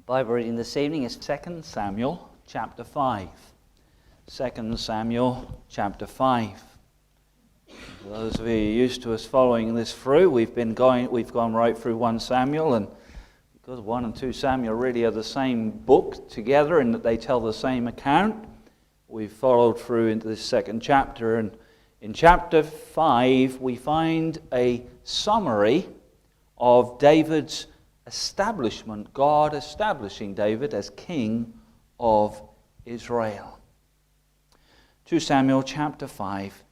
Bible reading this evening is 2 Samuel chapter 5. 2 Samuel chapter 5. For those of you used to us following this through, we've gone right through 1 Samuel, and because 1 and 2 Samuel really are the same book together in that they tell the same account, we've followed through into this second chapter, and in chapter 5 we find a summary of David's establishment, God establishing David as king of Israel. 2 Samuel chapter 5.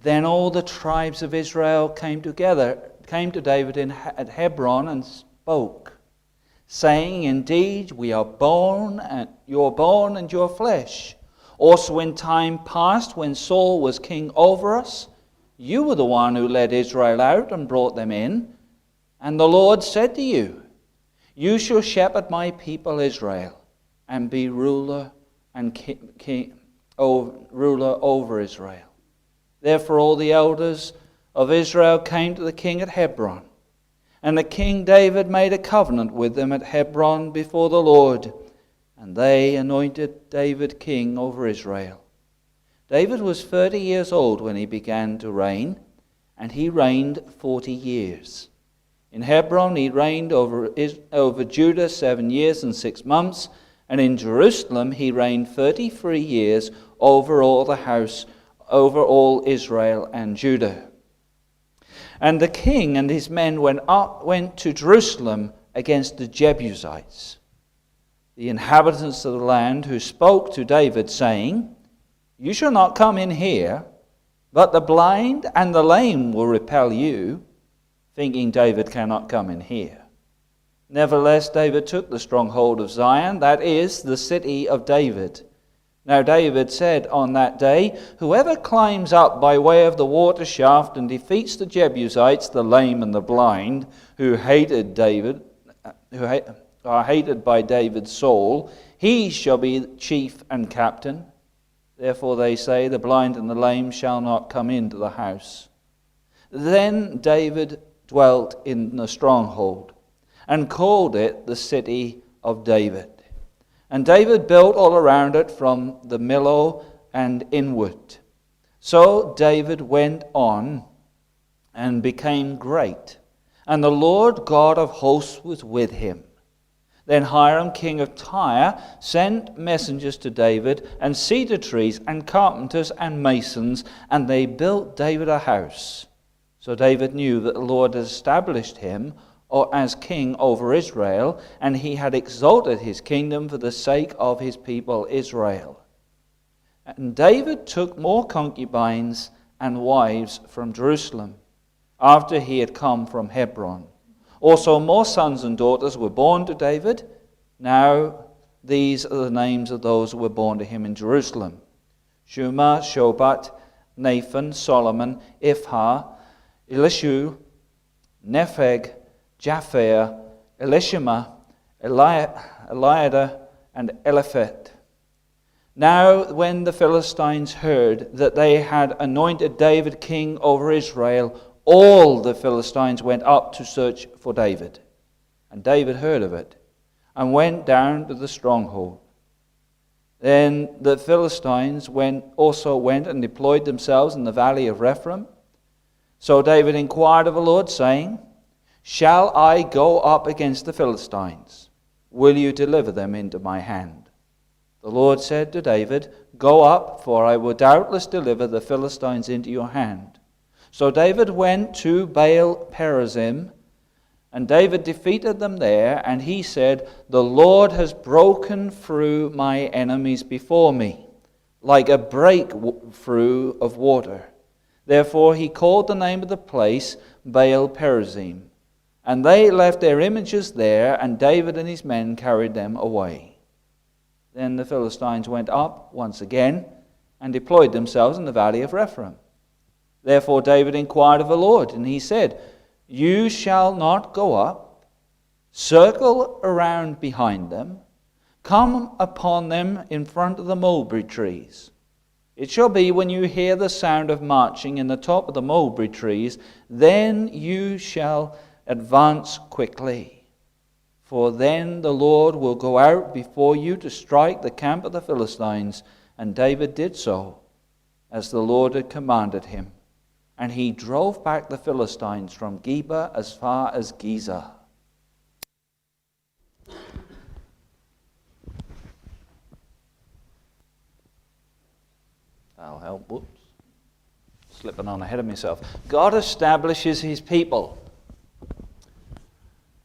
Then all the tribes of Israel came to David at Hebron and spoke, saying, Indeed, we are bone, and your bone and your flesh. Also in time past, when Saul was king over us, you were the one who led Israel out and brought them in. And the Lord said to you, You shall shepherd my people Israel, and be ruler over Israel. Therefore all the elders of Israel came to the king at Hebron. And the king David made a covenant with them at Hebron before the Lord. And they anointed David king over Israel. David was 30 years old when he began to reign, and he reigned 40 years. In Hebron he reigned over Judah 7 years and 6 months, and in Jerusalem he reigned 33 years over all Israel and Judah. And the king and his men went to Jerusalem against the Jebusites, the inhabitants of the land, who spoke to David, saying, You shall not come in here, but the blind and the lame will repel you, thinking David cannot come in here. Nevertheless, David took the stronghold of Zion, that is, the city of David. Now David said on that day, Whoever climbs up by way of the water shaft and defeats the Jebusites, the lame and the blind, who are hated by David's soul, he shall be chief and captain. Therefore they say, The blind and the lame shall not come into the house. Then David dwelt in the stronghold, and called it the city of David. And David built all around it from the Millo and inward. So David went on and became great, and the Lord God of hosts was with him. Then Hiram, king of Tyre, sent messengers to David, and cedar trees, and carpenters, and masons, and they built David a house. So David knew that the Lord had established him as king over Israel, and he had exalted his kingdom for the sake of his people Israel. And David took more concubines and wives from Jerusalem, after he had come from Hebron. Also more sons and daughters were born to David. Now these are the names of those who were born to him in Jerusalem: Shuma, Shobat, Nathan, Solomon, Ifhar, Elishu, Nepheg, Japhia, Elishama, Eliada, and Eliphet. Now when the Philistines heard that they had anointed David king over Israel, all the Philistines went up to search for David. And David heard of it, and went down to the stronghold. Then the Philistines also went and deployed themselves in the valley of Rephaim. So David inquired of the Lord, saying, Shall I go up against the Philistines? Will you deliver them into my hand? The Lord said to David, Go up, for I will doubtless deliver the Philistines into your hand. So David went to Baal Perazim, and David defeated them there, and he said, The Lord has broken through my enemies before me, like a breakthrough of water. Therefore he called the name of the place Baal Perazim. And they left their images there, and David and his men carried them away. Then the Philistines went up once again, and deployed themselves in the valley of Rephaim. Therefore David inquired of the Lord, and he said, You shall not go up, circle around behind them, come upon them in front of the mulberry trees. It shall be when you hear the sound of marching in the top of the mulberry trees, then you shall advance quickly. For then the Lord will go out before you to strike the camp of the Philistines. And David did so, as the Lord had commanded him. And he drove back the Philistines from Geba as far as Gezer. That'll help. Whoops. Slipping on ahead of myself. God establishes his people.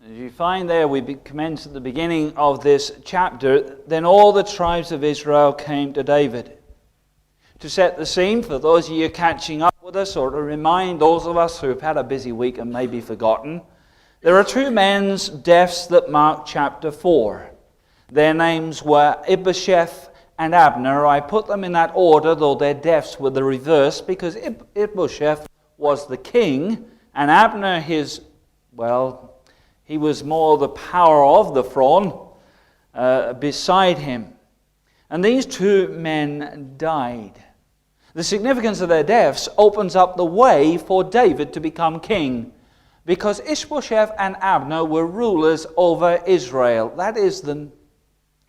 As you find there, we commence at the beginning of this chapter. Then all the tribes of Israel came to David. To set the scene for those of you catching up with us, or to remind those of us who have had a busy week and maybe forgotten, there are two men's deaths that mark chapter 4. Their names were Ishbosheth and Abner. I put them in that order, though their deaths were the reverse, because Ishbosheth was the king, and Abner he was more the power of the throne beside him. And these two men died. The significance of their deaths opens up the way for David to become king, because Ishbosheth and Abner were rulers over Israel. That is the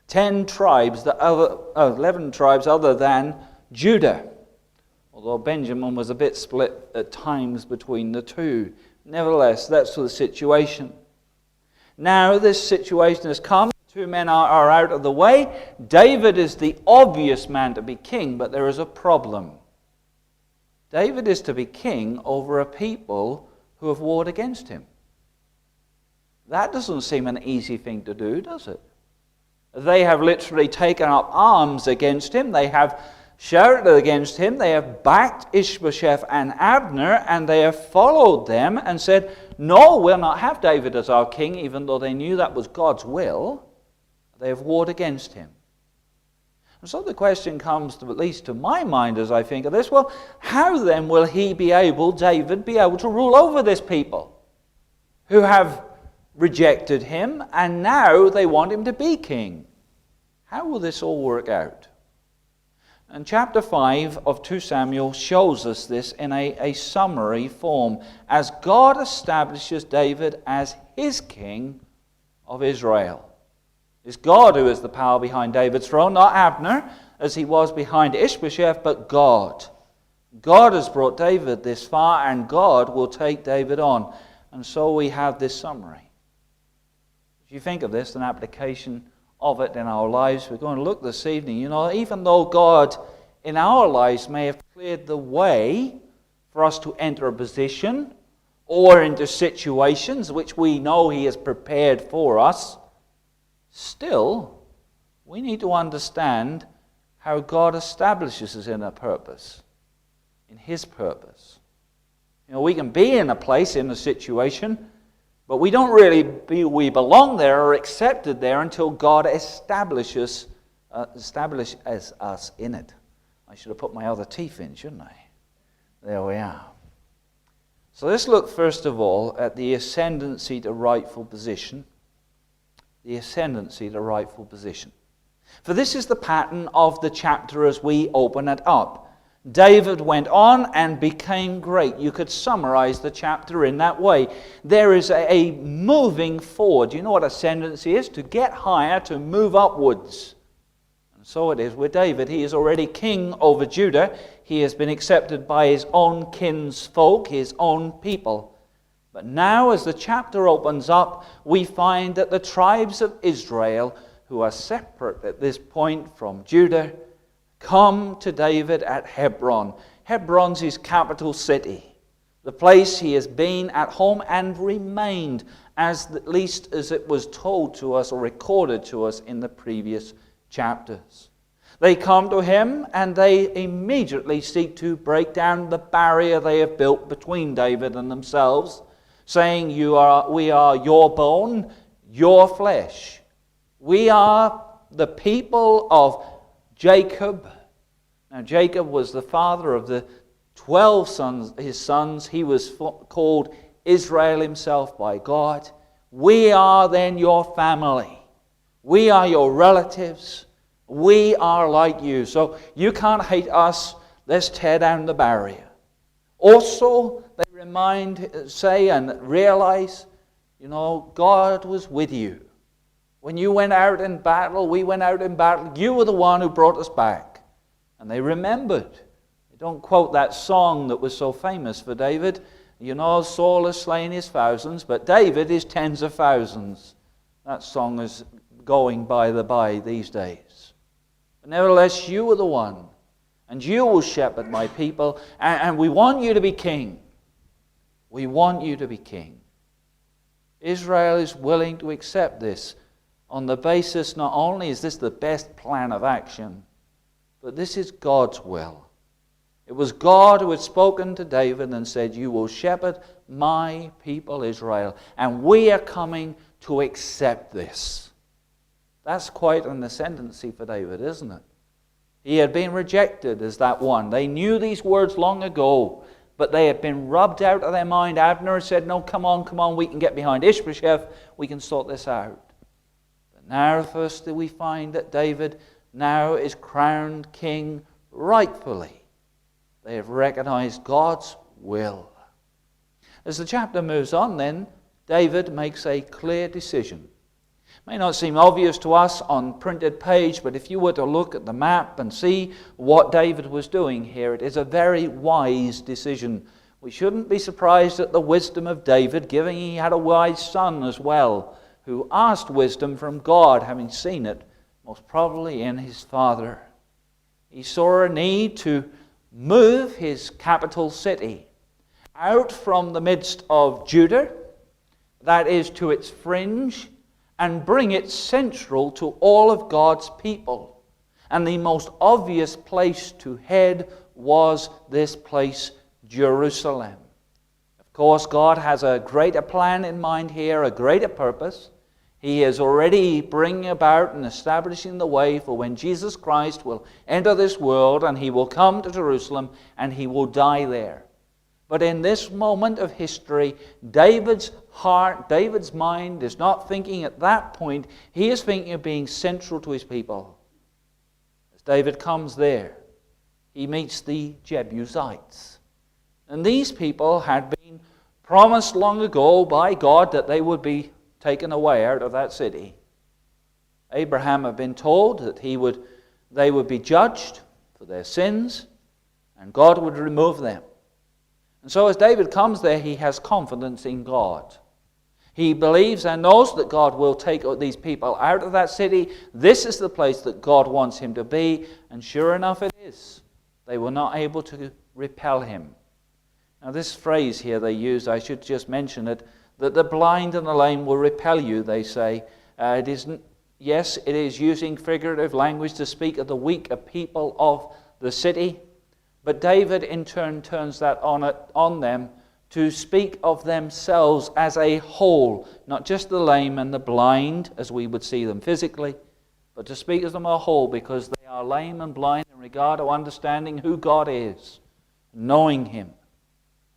10 tribes, 11 tribes other than Judah. Although Benjamin was a bit split at times between the two. Nevertheless, that's the situation. Now this situation has come. The two men are out of the way. David is the obvious man to be king, but there is a problem. David is to be king over a people who have warred against him. That doesn't seem an easy thing to do, does it? They have literally taken up arms against him. They have shouted against him. They have backed Ishbosheth and Abner, and they have followed them and said, no, we'll not have David as our king, even though they knew that was God's will. They have warred against him. And so the question comes, at least to my mind as I think of this, well, how then will David be able to rule over this people who have rejected him, and now they want him to be king? How will this all work out? And chapter 5 of 2 Samuel shows us this in a summary form, as God establishes David as his king of Israel. It's God who is the power behind David's throne, not Abner, as he was behind Ishbosheth, but God. God has brought David this far, and God will take David on. And so we have this summary. If you think of this, an application of it in our lives, we're going to look this evening. Even though God in our lives may have cleared the way for us to enter a position or into situations which we know he has prepared for us, still, we need to understand how God establishes us in a purpose, in his purpose. We can be in a place, in a situation, but we don't really we belong there or accepted there until God establishes us in it. I should have put my other teeth in, shouldn't I? There we are. So let's look first of all at the ascendancy to rightful position. The ascendancy to rightful position. For this is the pattern of the chapter as we open it up. David went on and became great. You could summarize the chapter in that way. There is a moving forward. You know what ascendancy is? To get higher, to move upwards. And so it is with David. He is already king over Judah. He has been accepted by his own kinsfolk, his own people. But now as the chapter opens up, we find that the tribes of Israel, who are separate at this point from Judah, come to David at Hebron. Hebron's his capital city, the place he has been at home and remained, at least as it was told to us or recorded to us in the previous chapters. They come to him and they immediately seek to break down the barrier they have built between David and themselves, saying, we are your bone, your flesh. We are the people of Jacob. Now Jacob was the father of the 12 sons, his sons. He was called Israel himself by God. We are then your family. We are your relatives. We are like you. So you can't hate us. Let's tear down the barrier. Also, they say and realize, God was with you. When you went out in battle, we went out in battle. You were the one who brought us back. And they remembered. They don't quote that song that was so famous for David. You know, Saul has slain his thousands, but David is tens of thousands. That song is going by the by these days. But nevertheless, you are the one, and you will shepherd my people, and we want you to be king. We want you to be king. Israel is willing to accept this on the basis not only is this the best plan of action, but this is God's will. It was God who had spoken to David and said, you will shepherd my people Israel. And we are coming to accept this. That's quite an ascendancy for David, isn't it? He had been rejected as that one. They knew these words long ago, but they had been rubbed out of their mind. Abner said, no, come on, we can get behind Ishbosheth. We can sort this out. But now firstly we find that David now is crowned king rightfully. They have recognized God's will. As the chapter moves on then, David makes a clear decision. It may not seem obvious to us on printed page, but if you were to look at the map and see what David was doing here, it is a very wise decision. We shouldn't be surprised at the wisdom of David, given he had a wise son as well, who asked wisdom from God, having seen it most probably in his father. He saw a need to move his capital city out from the midst of Judah, that is to its fringe, and bring it central to all of God's people. And the most obvious place to head was this place, Jerusalem. Of course, God has a greater plan in mind here, a greater purpose. He is already bringing about and establishing the way for when Jesus Christ will enter this world, and he will come to Jerusalem and he will die there. But in this moment of history, David's heart, David's mind is not thinking at that point. He is thinking of being central to his people. As David comes there, he meets the Jebusites. And these people had been promised long ago by God that they would be taken away out of that city. Abraham had been told that they would be judged for their sins, and God would remove them. And so as David comes there, he has confidence in God. He believes and knows that God will take these people out of that city. This is the place that God wants him to be, and sure enough it is. They were not able to repel him. Now this phrase here they use, I should just mention it, that the blind and the lame will repel you, they say. It is using figurative language to speak of the weaker people of the city. But David in turn turns that on them to speak of themselves as a whole, not just the lame and the blind as we would see them physically, but to speak of them as a whole because they are lame and blind in regard to understanding who God is, knowing him.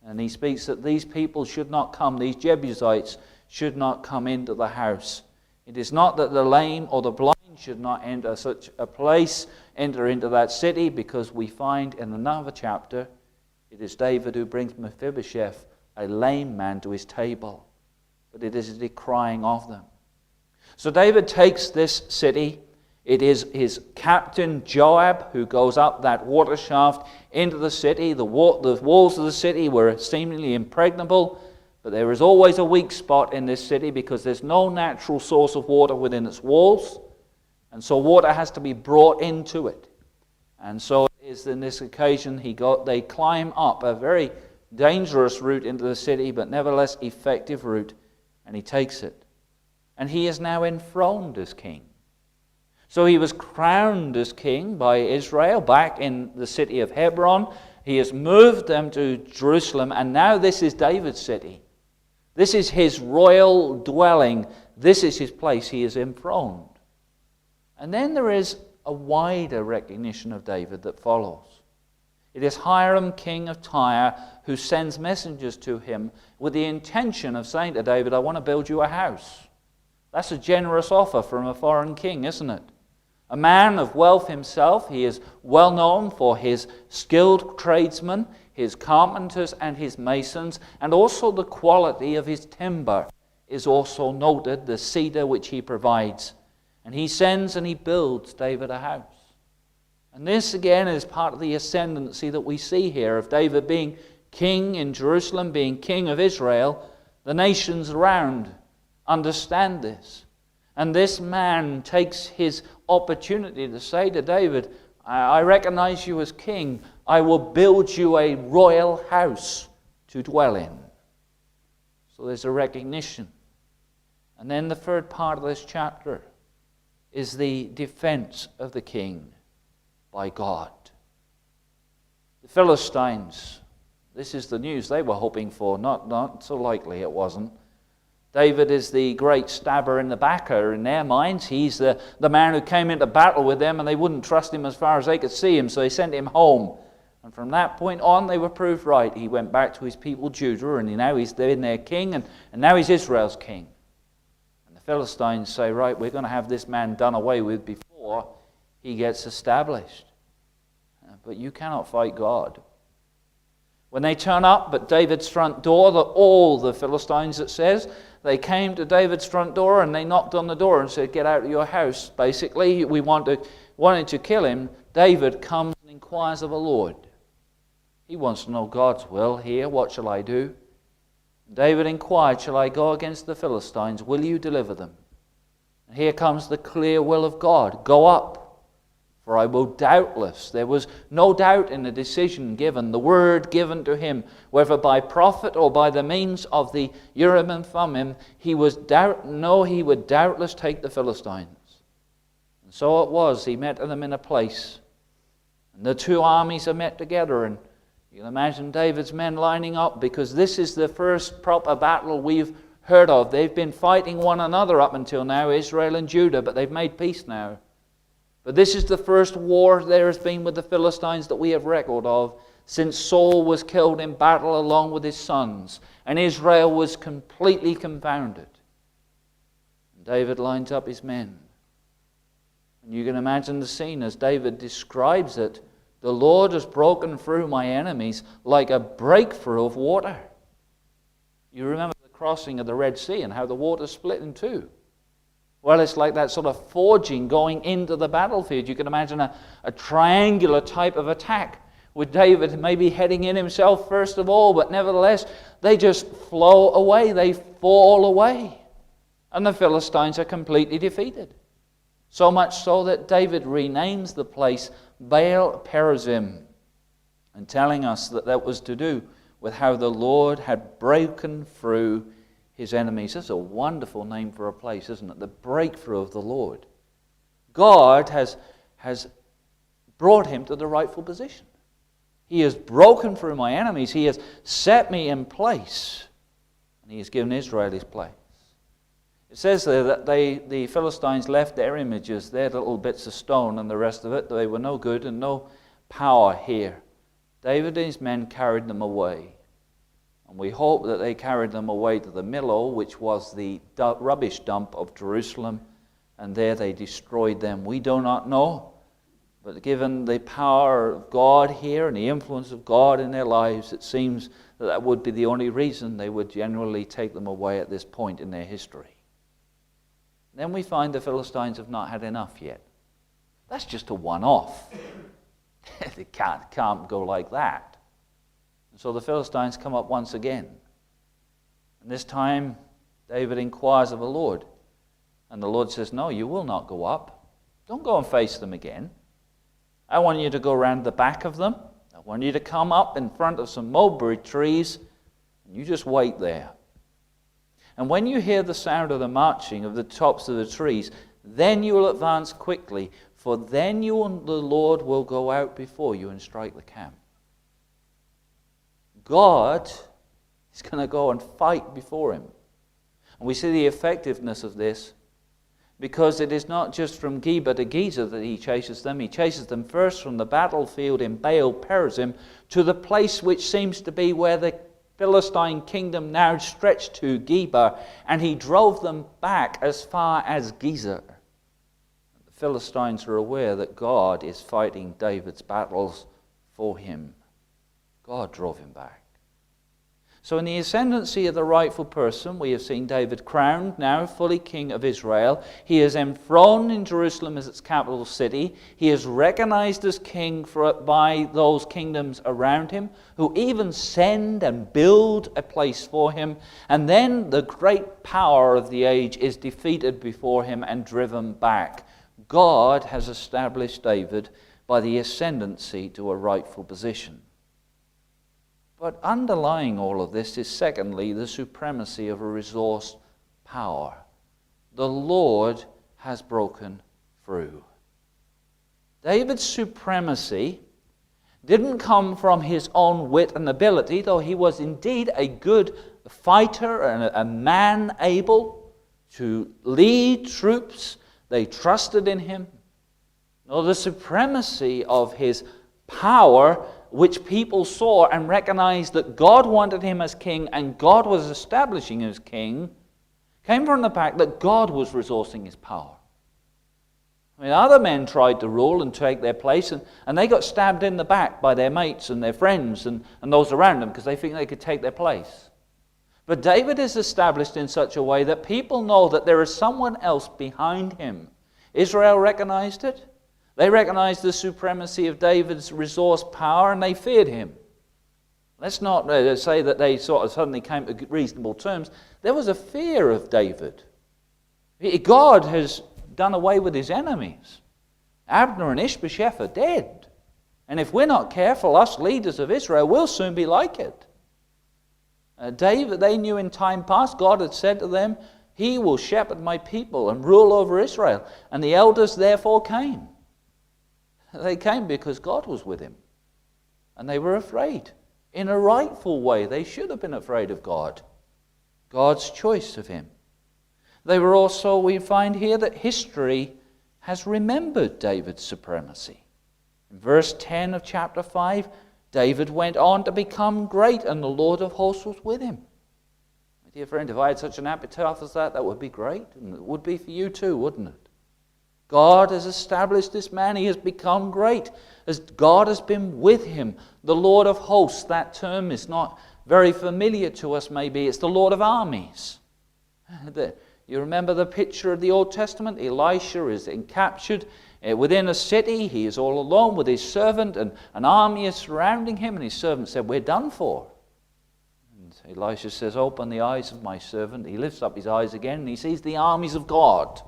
And he speaks that these people should not come, these Jebusites should not come into the house. It is not that the lame or the blind should not enter such a place, enter into that city, because we find in another chapter, it is David who brings Mephibosheth, a lame man, to his table. But it is the crying of them. So David takes this city. It is his captain Joab who goes up that water shaft into the city. The walls of the city were seemingly impregnable, but there is always a weak spot in this city because there's no natural source of water within its walls, and so water has to be brought into it. And so it is in this occasion they climb up a very dangerous route into the city, but nevertheless effective route, and he takes it. And he is now enthroned as king. So he was crowned as king by Israel back in the city of Hebron. He has moved them to Jerusalem, and now this is David's city. This is his royal dwelling. This is his place. He is enthroned. And then there is a wider recognition of David that follows. It is Hiram, king of Tyre, who sends messengers to him with the intention of saying to David, I want to build you a house. That's a generous offer from a foreign king, isn't it? A man of wealth himself, he is well known for his skilled tradesmen, his carpenters and his masons, and also the quality of his timber is also noted, the cedar which he provides. And he sends and he builds David a house. And this again is part of the ascendancy that we see here of David being king in Jerusalem, being king of Israel. The nations around understand this. And this man takes his opportunity to say to David, I recognize you as king. I will build you a royal house to dwell in. So there's a recognition. And then the third part of this chapter is the defense of the king by God. The Philistines, this is the news they were hoping for. Not so likely it wasn't. David is the great stabber in the back in their minds. He's the man who came into battle with them, and they wouldn't trust him as far as they could see him, so they sent him home. And from that point on, they were proved right. He went back to his people Judah, and now he's been their king, and now he's Israel's king. And the Philistines say, right, we're going to have this man done away with before he gets established. But you cannot fight God. When they turn up at David's front door, all the Philistines, it says, they came to David's front door and they knocked on the door and said, get out of your house. Basically, we wanted to kill him. David comes and inquires of the Lord. He wants to know God's will here. What shall I do? David inquired, shall I go against the Philistines? Will you deliver them? And here comes the clear will of God. Go up. For I will doubtless, there was no doubt in the decision given, the word given to him, whether by prophet or by the means of the Urim and Thummim, he would doubtless take the Philistines. And so it was, he met them in a place. And the two armies are met together, and you can imagine David's men lining up, because this is the first proper battle we've heard of. They've been fighting one another up until now, Israel and Judah, but they've made peace now. But this is the first war there has been with the Philistines that we have record of since Saul was killed in battle along with his sons, and Israel was completely confounded. And David lines up his men. And you can imagine the scene as David describes it. The Lord has broken through my enemies like a breakthrough of water. You remember the crossing of the Red Sea and how the water split in two. Well, it's like that sort of forging going into the battlefield. You can imagine a triangular type of attack with David maybe heading in himself first of all, but nevertheless, they just flow away. They fall away. And the Philistines are completely defeated. So much so that David renames the place Baal Perazim, and telling us that that was to do with how the Lord had broken through his enemies. That's a wonderful name for a place, isn't it? The breakthrough of the Lord. God has brought him to the rightful position. He has broken through my enemies. He has set me in place. And he has given Israel his place. It says there that the Philistines left their images, their little bits of stone and the rest of it. They were no good and no power here. David and his men carried them away. And we hope that they carried them away to the Millo, which was the rubbish dump of Jerusalem, and there they destroyed them. We do not know, but given the power of God here and the influence of God in their lives, it seems that that would be the only reason they would generally take them away at this point in their history. Then we find the Philistines have not had enough yet. That's just a one-off. They can't go like that. And so the Philistines come up once again. And this time, David inquires of the Lord. And the Lord says, no, you will not go up. Don't go and face them again. I want you to go around the back of them. I want you to come up in front of some mulberry trees, and you just wait there. And when you hear the sound of the marching of the tops of the trees, then you will advance quickly, for then you and the Lord will go out before you and strike the camp. God is going to go and fight before him. And we see the effectiveness of this because it is not just from Geba to Gezer that he chases them. He chases them first from the battlefield in Baal Perazim to the place which seems to be where the Philistine kingdom now stretched to, Geba, and he drove them back as far as Gezer. The Philistines are aware that God is fighting David's battles for him. God drove him back. So in the ascendancy of the rightful person, we have seen David crowned, now fully king of Israel. He is enthroned in Jerusalem as its capital city. He is recognized as king by those kingdoms around him, who even send and build a place for him. And then the great power of the age is defeated before him and driven back. God has established David by the ascendancy to a rightful position. But underlying all of this is, secondly, the supremacy of a resource power. The Lord has broken through. David's supremacy didn't come from his own wit and ability, though he was indeed a good fighter and a man able to lead troops. They trusted in him. No, the supremacy of his power, which people saw and recognized that God wanted him as king and God was establishing him as king, came from the fact that God was resourcing his power. I mean, other men tried to rule and take their place, and they got stabbed in the back by their mates and their friends and those around them because they think they could take their place. But David is established in such a way that people know that there is someone else behind him. Israel recognized it. They recognized the supremacy of David's resource power, and they feared him. Let's not say that they sort of suddenly came to reasonable terms. There was a fear of David. God has done away with his enemies. Abner and Ishbosheth are dead. And if we're not careful, us leaders of Israel will soon be like it. David, they knew in time past, God had said to them, "He will shepherd my people and rule over Israel." And the elders therefore came. They came because God was with him. And they were afraid. In a rightful way, they should have been afraid of God. God's choice of him. They were also, we find here, that history has remembered David's supremacy. In verse 10 of chapter 5, David went on to become great, and the Lord of hosts was with him. My dear friend, if I had such an epitaph as that would be great. And it would be for you too, wouldn't it? God has established this man. He has become great as God has been with him. The Lord of hosts, that term is not very familiar to us maybe. It's the Lord of armies. You remember the picture of the Old Testament? Elisha is captured within a city. He is all alone with his servant, and an army is surrounding him, and his servant said, "We're done for." And Elisha says, "Open the eyes of my servant." He lifts up his eyes again, and he sees the armies of God.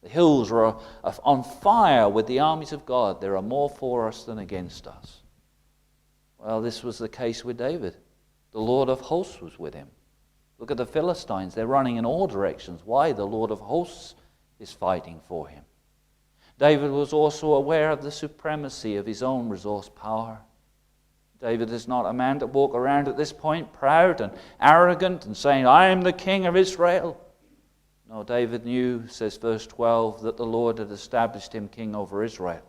The hills are on fire with the armies of God. There are more for us than against us. Well, this was the case with David. The Lord of hosts was with him. Look at the Philistines. They're running in all directions. Why? The Lord of hosts is fighting for him. David was also aware of the supremacy of his own resource power. David is not a man to walk around at this point proud and arrogant and saying, "I am the king of Israel." No, David knew, says verse 12, that the Lord had established him king over Israel.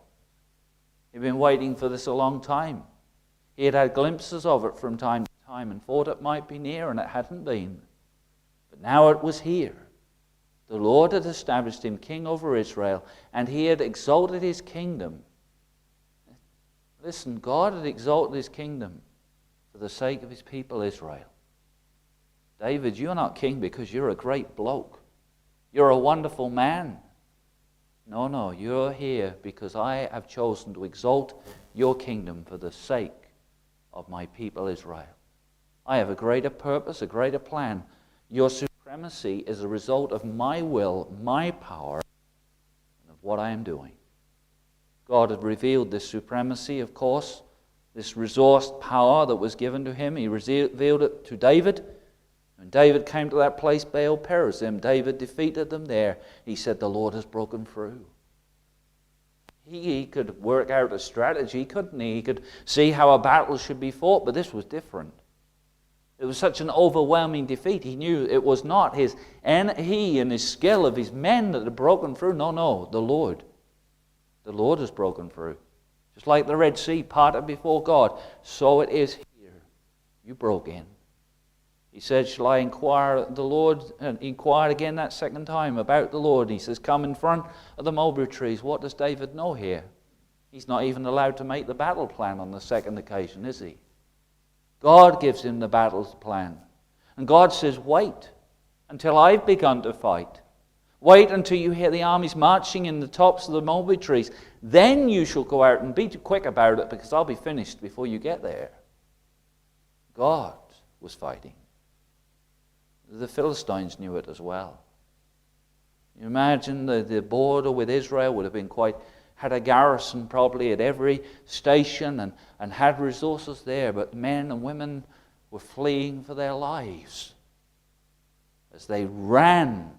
He'd been waiting for this a long time. He had had glimpses of it from time to time and thought it might be near, and it hadn't been. But now it was here. The Lord had established him king over Israel, and he had exalted his kingdom. Listen, God had exalted his kingdom for the sake of his people Israel. David, you're not king because you're a great bloke. You're a wonderful man. No, you're here because I have chosen to exalt your kingdom for the sake of my people Israel. I have a greater purpose, a greater plan. Your supremacy is a result of my will, my power, and of what I am doing. God had revealed this supremacy, of course, this resource power that was given to him. He revealed it to David. When David came to that place, Baal Perazim, David defeated them there. He said, "The Lord has broken through." He could work out a strategy, couldn't he? He could see how a battle should be fought, but this was different. It was such an overwhelming defeat. He knew it was not he and his skill of his men that had broken through. No, the Lord. The Lord has broken through. Just like the Red Sea parted before God, so it is here. You broke in. He said, "Shall I inquire the Lord?" And he inquired again that second time about the Lord. He says, "Come in front of the mulberry trees." What does David know here? He's not even allowed to make the battle plan on the second occasion, is he? God gives him the battle plan. And God says, wait until I've begun to fight. Wait until you hear the armies marching in the tops of the mulberry trees. Then you shall go out and be quick about it, because I'll be finished before you get there. God was fighting. The Philistines knew it as well. You imagine the border with Israel would have been had a garrison probably at every station and had resources there, but men and women were fleeing for their lives as they ran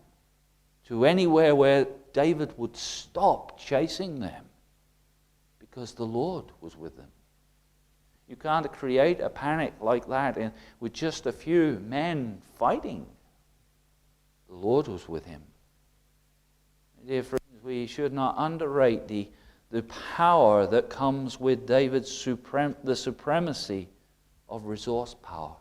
to anywhere where David would stop chasing them, because the Lord was with them. You can't create a panic like that with just a few men fighting. The Lord was with him. Dear friends, we should not underrate the power that comes with David's the supremacy of resource power.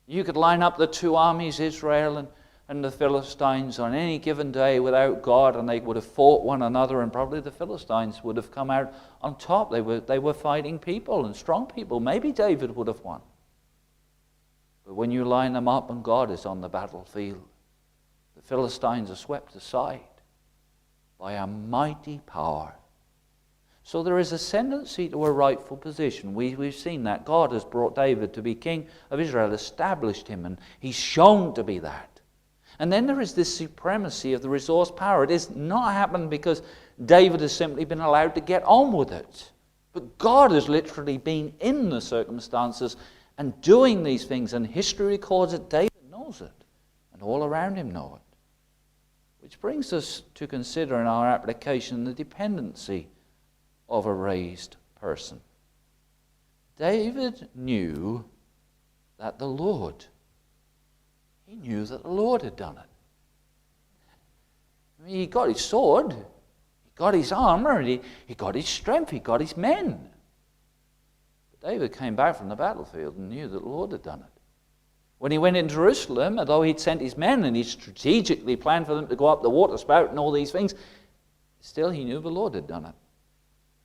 You could line up the two armies, Israel and the Philistines, on any given day without God, and they would have fought one another, and probably the Philistines would have come out on top. They were fighting people and strong people. Maybe David would have won. But when you line them up and God is on the battlefield, the Philistines are swept aside by a mighty power. So there is ascendancy to a rightful position. We've seen that. God has brought David to be king of Israel, established him, and he's shown to be that. And then there is this supremacy of the resource power. It has not happened because David has simply been allowed to get on with it. But God has literally been in the circumstances and doing these things, and history records it. David knows it, and all around him know it. Which brings us to consider in our application the dependency of a raised person. David knew that the Lord, he knew that the Lord had done it. I mean, he got his sword, he got his armor, he got his strength, he got his men. But David came back from the battlefield and knew that the Lord had done it. When he went into Jerusalem, although he'd sent his men and he strategically planned for them to go up the water spout and all these things, still he knew the Lord had done it.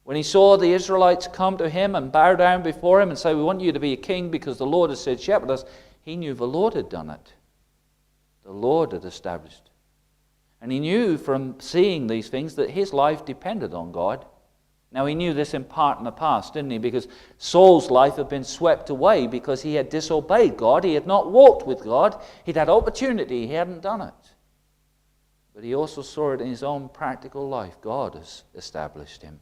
When he saw the Israelites come to him and bow down before him and say, we want you to be a king because the Lord has said, shepherd us, he knew the Lord had done it. The Lord had established. And he knew from seeing these things that his life depended on God. Now he knew this in part in the past, didn't he? Because Saul's life had been swept away because he had disobeyed God. He had not walked with God. He'd had opportunity. He hadn't done it. But he also saw it in his own practical life. God has established him.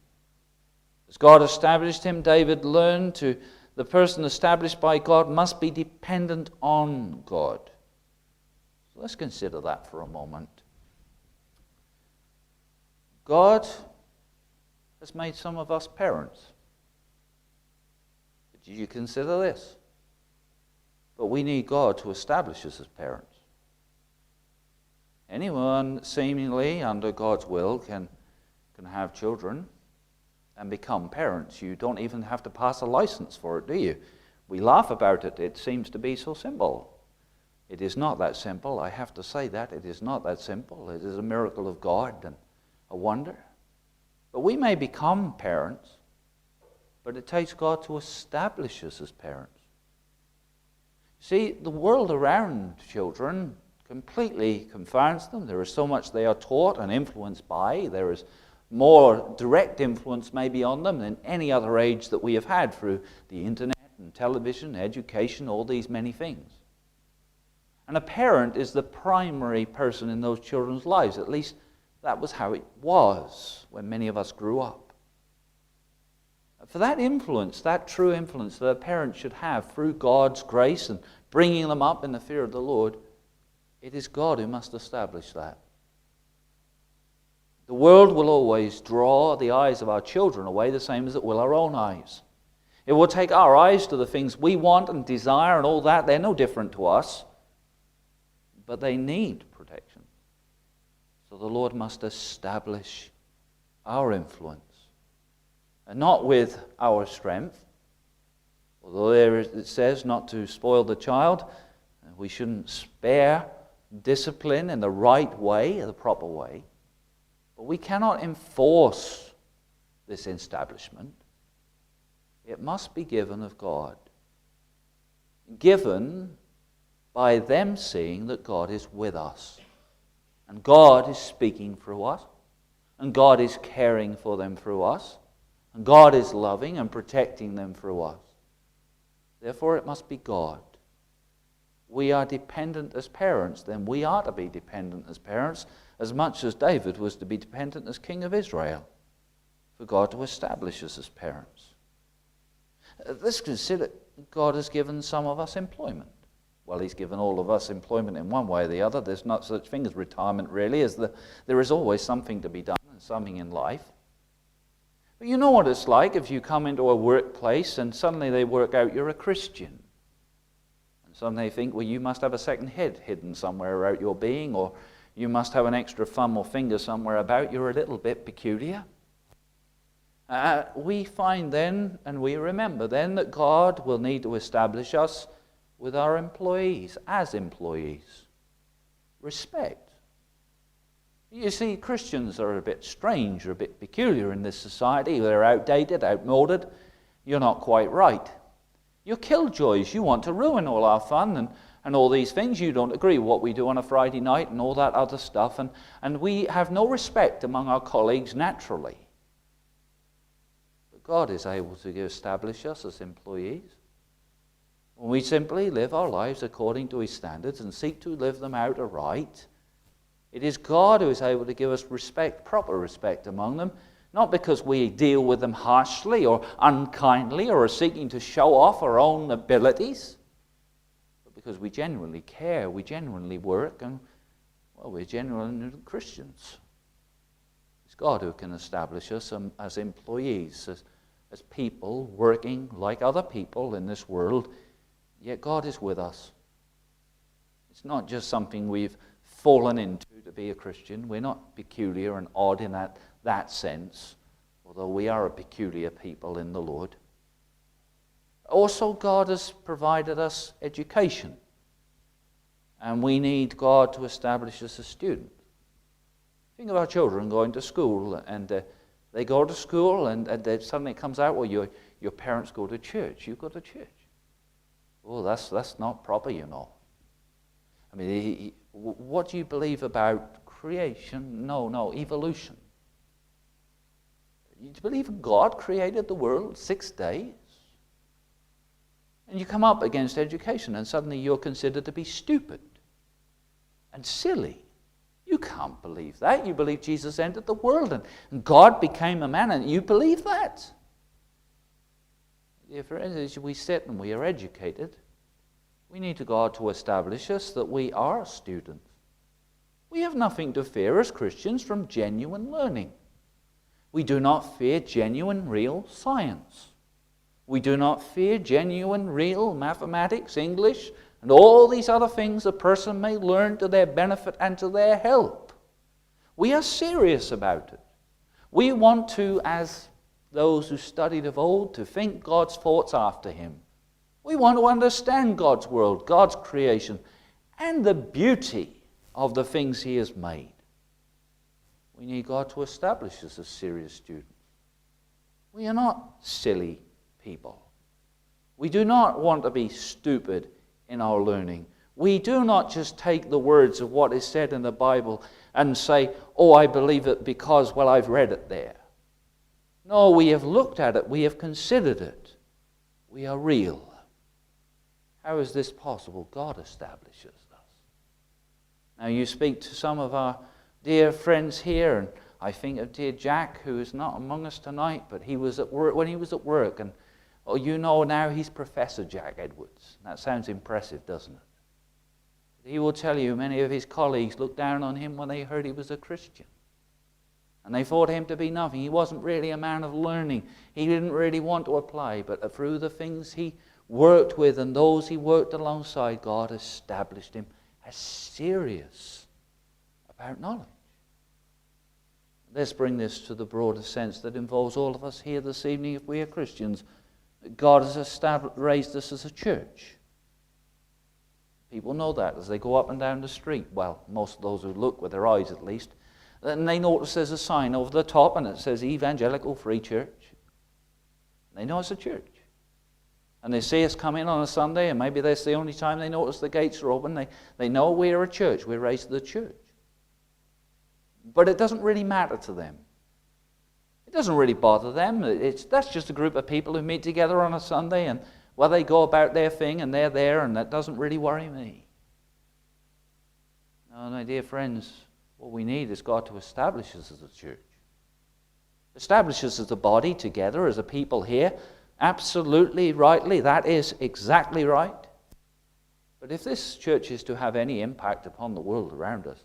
As God established him, David learned the person established by God must be dependent on God. So let's consider that for a moment. God has made some of us parents. Did you consider this? But we need God to establish us as parents. Anyone seemingly under God's will can have children and become parents. You don't even have to pass a license for it, do you? We laugh about it. It seems to be so simple. It is not that simple. I have to say that. It is not that simple. It is a miracle of God and a wonder. But we may become parents, but it takes God to establish us as parents. See, the world around children completely confounds them. There is so much they are taught and influenced by. There is more direct influence maybe on them than any other age that we have had through the internet and television, education, all these many things. And a parent is the primary person in those children's lives. At least that was how it was when many of us grew up. For that influence, that true influence that a parent should have through God's grace and bringing them up in the fear of the Lord, it is God who must establish that. The world will always draw the eyes of our children away the same as it will our own eyes. It will take our eyes to the things we want and desire and all that. They're no different to us, but they need protection. So the Lord must establish our influence, and not with our strength. Although it says not to spoil the child, we shouldn't spare discipline in the right way, the proper way. But we cannot enforce this establishment. It must be given of God. given by them seeing that God is with us. And God is speaking through us. And God is caring for them through us. And God is loving and protecting them through us. Therefore, it must be God. We are dependent as parents, then we are to be dependent as parents, as much as David was to be dependent as king of Israel, for God to establish us as parents. Let's consider God has given some of us employment. Well, he's given all of us employment in one way or the other. There's not such thing as retirement, really, as there is always something to be done and something in life. But you know what it's like if you come into a workplace and suddenly they work out you're a Christian. And suddenly they think, well, you must have a second head hidden somewhere about your being, or you must have an extra thumb or finger somewhere about. You're a little bit peculiar. We find then, and we remember then, that God will need to establish us with our employees, as employees. Respect. You see, Christians are a bit strange, or a bit peculiar in this society. They're outdated, outmoded. You're not quite right. You're killjoys. You want to ruin all our fun and all these things. You don't agree with what we do on a Friday night and all that other stuff. And we have no respect among our colleagues naturally. But God is able to establish us as employees. When we simply live our lives according to his standards and seek to live them out aright, it is God who is able to give us respect, proper respect among them, not because we deal with them harshly or unkindly or are seeking to show off our own abilities, but because we genuinely care, we genuinely work, and, well, we're genuine Christians. It's God who can establish us as employees, as people working like other people in this world. Yet God is with us. It's not just something we've fallen into to be a Christian. We're not peculiar and odd in that sense, although we are a peculiar people in the Lord. Also, God has provided us education, and we need God to establish us as students. Think of our children going to school, and they go to school, and suddenly it comes out, well, your parents go to church. You go to church. Oh, that's not proper, you know. I mean, what do you believe about creation? No, evolution. You believe God created the world 6 days? And you come up against education, and suddenly you're considered to be stupid and silly. You can't believe that. You believe Jesus entered the world, and God became a man, and you believe that. Dear friends, as we sit and we are educated, we need God to establish us that we are students. We have nothing to fear as Christians from genuine learning. We do not fear genuine, real science. We do not fear genuine, real mathematics, English, and all these other things a person may learn to their benefit and to their help. We are serious about it. We want to, as those who studied of old, to think God's thoughts after him. We want to understand God's world, God's creation, and the beauty of the things he has made. We need God to establish us as serious students. We are not silly people. We do not want to be stupid in our learning. We do not just take the words of what is said in the Bible and say, oh, I believe it because, well, I've read it there. No, we have looked at it. We have considered it. We are real. How is this possible? God establishes us. Now you speak to some of our dear friends here, and I think of dear Jack, who is not among us tonight, but he was at work when he was at work, and oh, you know now he's Professor Jack Edwards. That sounds impressive, doesn't it? He will tell you many of his colleagues looked down on him when they heard he was a Christian. And they thought him to be nothing. He wasn't really a man of learning. He didn't really want to apply, but through the things he worked with and those he worked alongside, God established him as serious about knowledge. Let's bring this to the broader sense that involves all of us here this evening if we are Christians. God has raised us as a church. People know that as they go up and down the street. Well, most of those who look with their eyes at least. And they notice there's a sign over the top and it says Evangelical Free Church. They know it's a church. and they see us come in on a Sunday, and maybe that's the only time they notice the gates are open, they know we're a church. We're raised to the church. But it doesn't really matter to them. It doesn't really bother them. That's just a group of people who meet together on a Sunday, and well, they go about their thing, and they're there, and that doesn't really worry me. No, my dear friends, what we need is God to establish us as a church. Establish us as a body together, as a people here. Absolutely, rightly, that is exactly right. But if this church is to have any impact upon the world around us,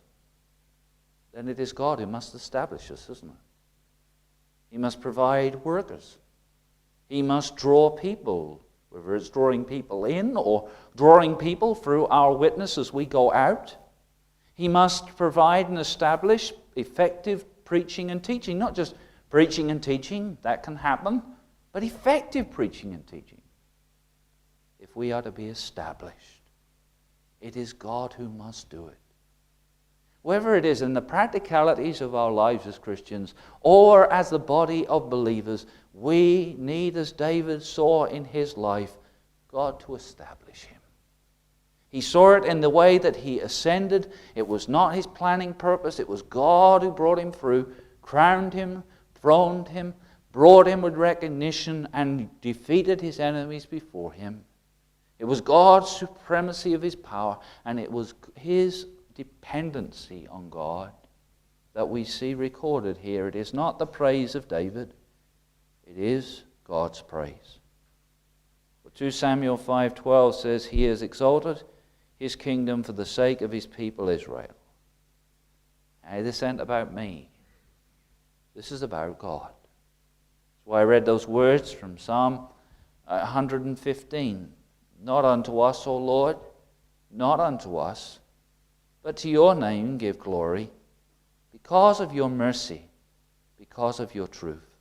then it is God who must establish us, isn't it? He must provide workers. He must draw people, whether it's drawing people in or drawing people through our witness as we go out. He must provide and establish effective preaching and teaching, not just preaching and teaching, that can happen, but effective preaching and teaching. If we are to be established, it is God who must do it. Whether it is in the practicalities of our lives as Christians or as the body of believers, we need, as David saw in his life, God to establish him. He saw it in the way that he ascended. It was not his planning purpose. It was God who brought him through, crowned him, throned him, brought him with recognition, and defeated his enemies before him. It was God's supremacy of his power, and it was his dependency on God that we see recorded here. It is not the praise of David. It is God's praise. But 2 Samuel 5:12 says, He has exalted His kingdom for the sake of His people Israel. Now, this ain't about me. This is about God. That's why I read those words from Psalm 115. Not unto us, O Lord, not unto us, but to your name give glory, because of your mercy, because of your truth.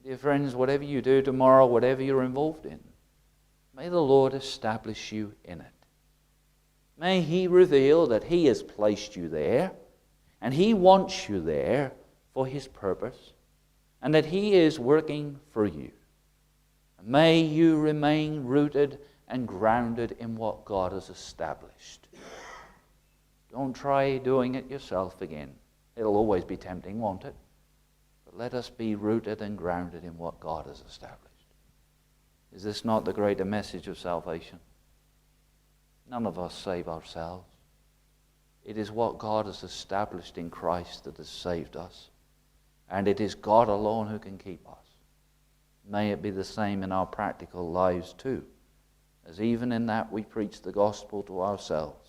Dear friends, whatever you do tomorrow, whatever you're involved in, may the Lord establish you in it. May He reveal that He has placed you there, and He wants you there for His purpose, and that He is working for you. May you remain rooted and grounded in what God has established. Don't try doing it yourself again. It'll always be tempting, won't it? But let us be rooted and grounded in what God has established. Is this not the greater message of salvation? None of us save ourselves. It is what God has established in Christ that has saved us. And it is God alone who can keep us. May it be the same in our practical lives too, as even in that we preach the gospel to ourselves